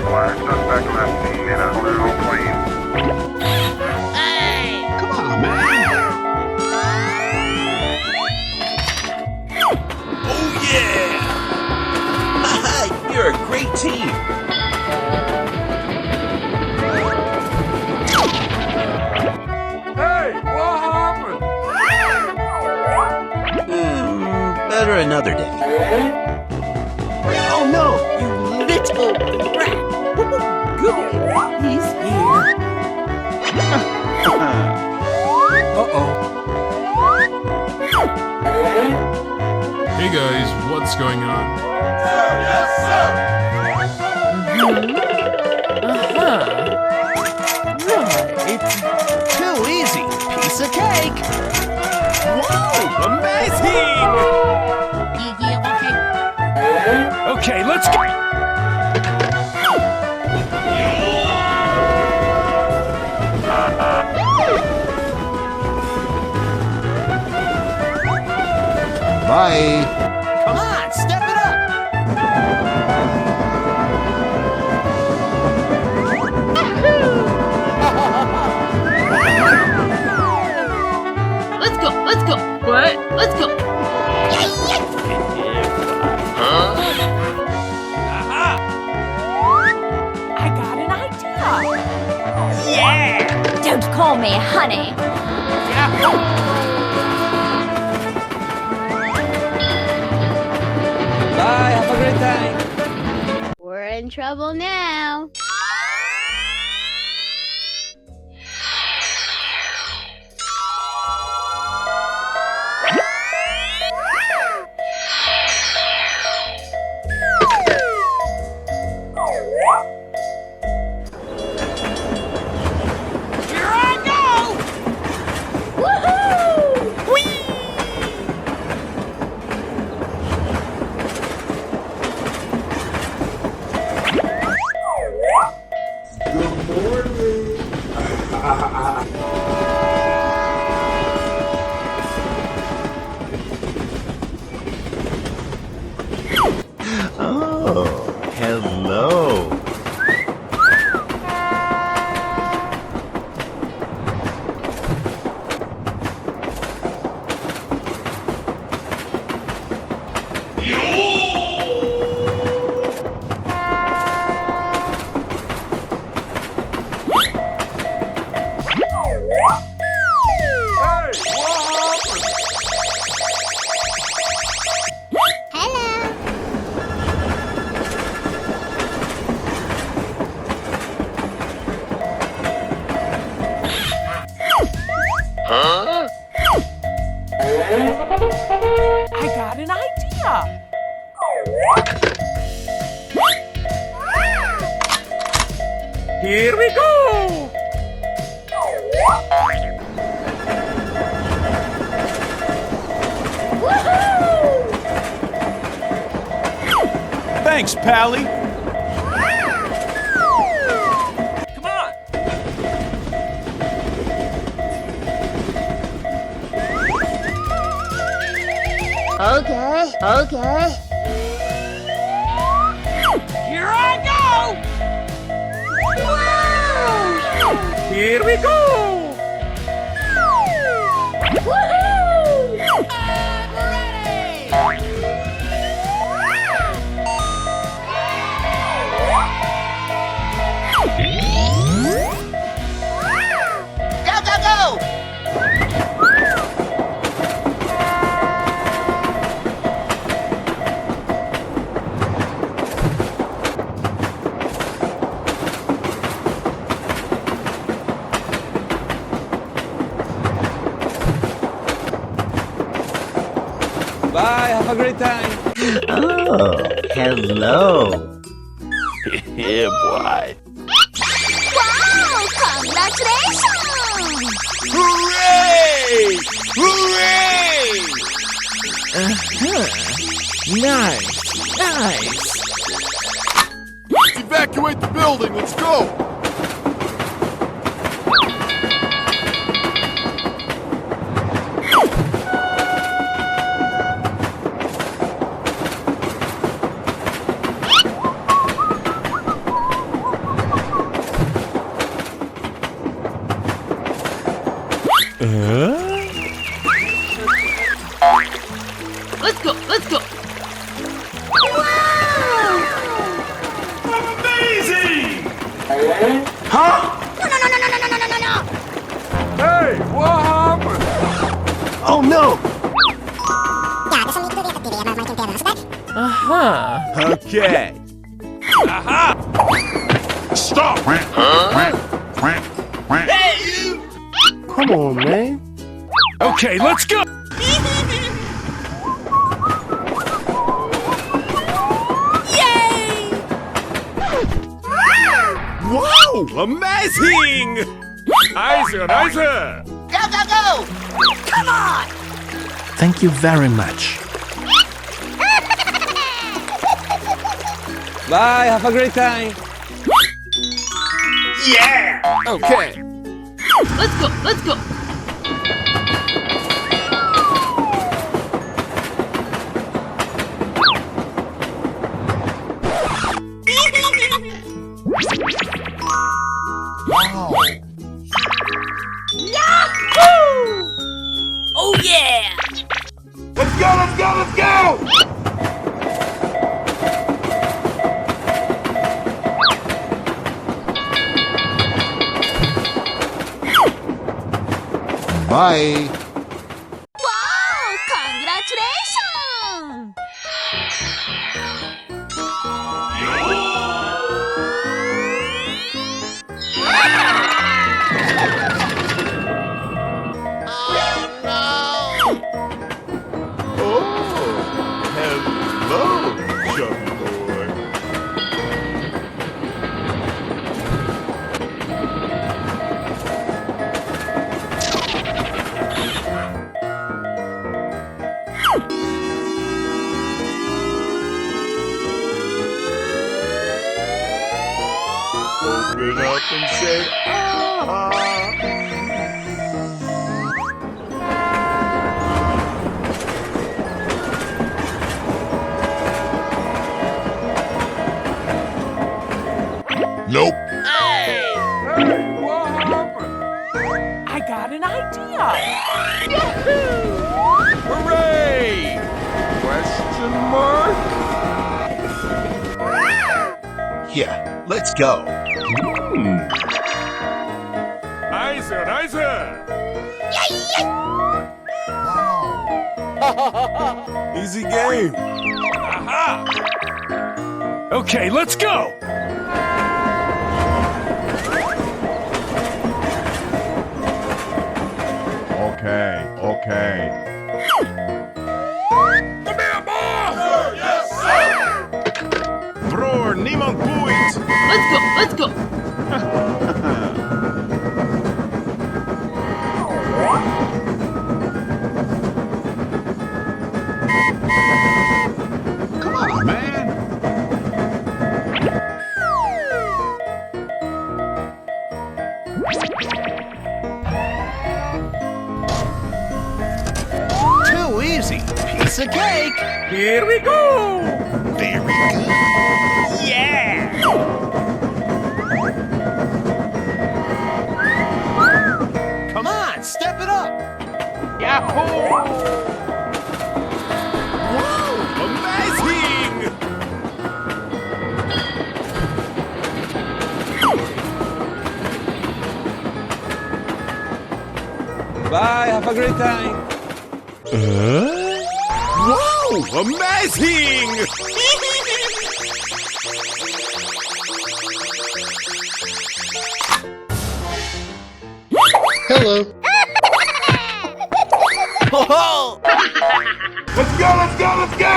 Black suspect last seen in a blue plane. Hey! Come on, man! Oh yeah! You're a great team! Hey, what happened? Better another day. Oh no, you little rat! Go! He's here! Uh-oh. Hey guys, what's going on? Yes, sir! Right. Too easy. Piece of cake. Whoa, amazing! Okay, let's go. Bye. Come on, step it up. Let's go, let's go. What? Let's go. I got an idea. Yeah! Don't call me honey. Bye, have a great time. We're in trouble now. Here I go! Woohoo! Whee! Oh, hello. Hey, what happened? I got an idea. Here we go! Thanks, Pally. Come on. Okay, okay. Here I go! Here we go! Go, go, go! Bye, have a great time. Oh, hello. Yeah, boy. Wow! Congratulations! Hooray! Hooray! Nice, nice. Evacuate the building, let's go! Hey, what happened? Oh no! Okay. Stop! Come on, man. Okay, let's go. Wow, amazing! Nice, nice! Go, go, go! Thank you very much. Bye, have a great time. Yeah! Okay. Let's go, let's go. Oh yeah! Let's go, let's go, let's go! Bye. Wow! Congratulations! Hello, chubby boy. Open up and say, ah. Nope. Hey, what happened? I got an idea. Hooray! Question mark? Yeah, let's go. Nice, nice. Easy game. Aha! Okay, let's go. Okay. Come here, boss! Yes, sir! Bror, niemand boeit. Let's go. Come on, man. Too easy. Piece of cake. Here we go. Very good. Yeah! Come on, step it up. Yahoo! Wow, amazing! Bye, have a great time. Wow, amazing! Hello. Ho-ho! Let's go, let's go, let's go!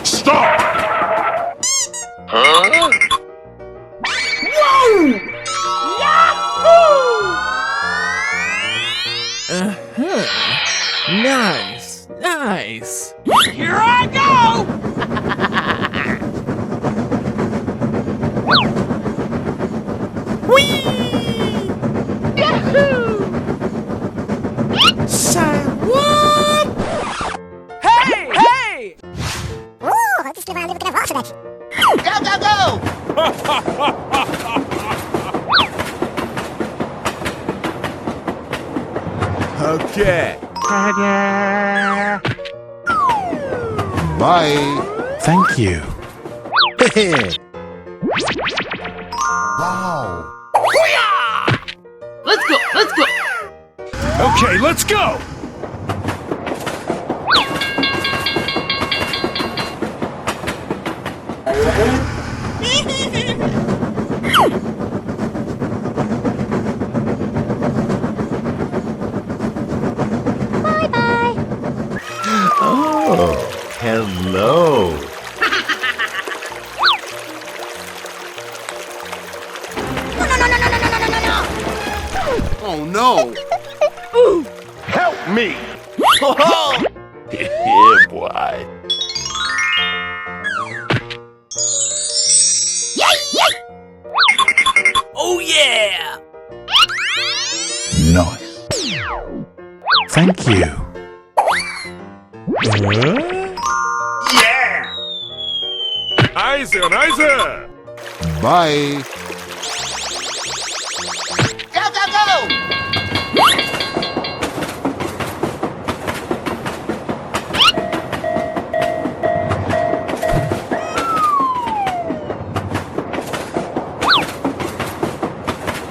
Stop! Huh? Nice. Here I go! Say what? Hey! Hey! Go, go, go! Okay. Bye. Thank you. Wow. Let's go. Let's go. Okay, let's go. Oh, hello. Oh no. Help me. Yeah, boy. Oh yeah! Nice. Thank you. Yeah! Nice, nice. Bye. Go, go, go!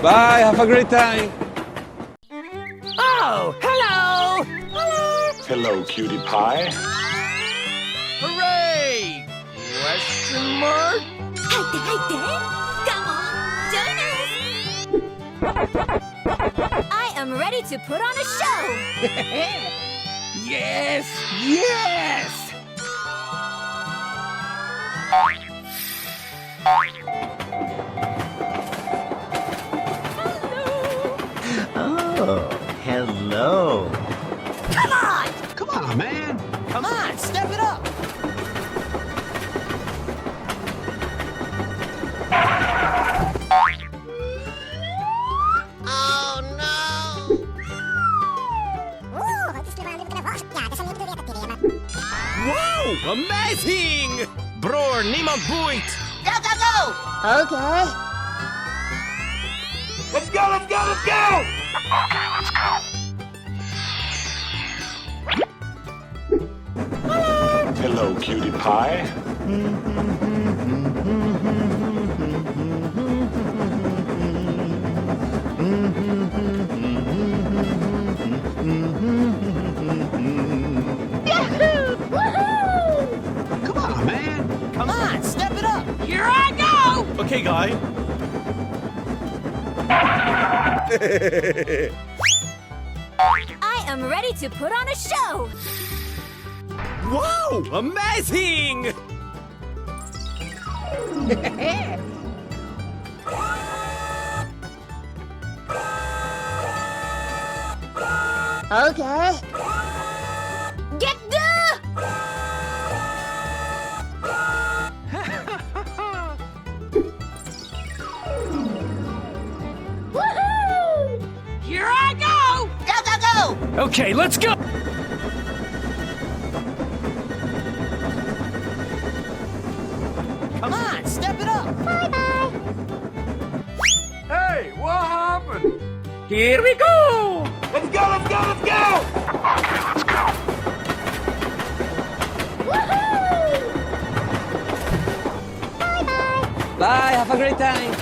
Bye, have a great time. Oh, hello! Hello, cutie pie. Hooray! Question mark? 入って入って Come on, join us! I am ready to put on a show! Yes! Yes! Oh, hello. Come on! Come on, man. Come on, step it up! Wow! Amazing! Bror, niemand boeit. Go, go, go! Okay. Let's go, let's go, let's go! Hello, cutie pie. Come on, man. Come on, step it up! Here I go! Okay, guy. I am ready to put on a show! Wow! Amazing! Okay. Get the... Woohoo! Here I go! Go, go, go! Okay, let's go! Come on, step it up! Bye-bye! Hey, what happened? Here we go! Let's go, let's go, let's go! Woohoo! Bye-bye! Bye, have a great time.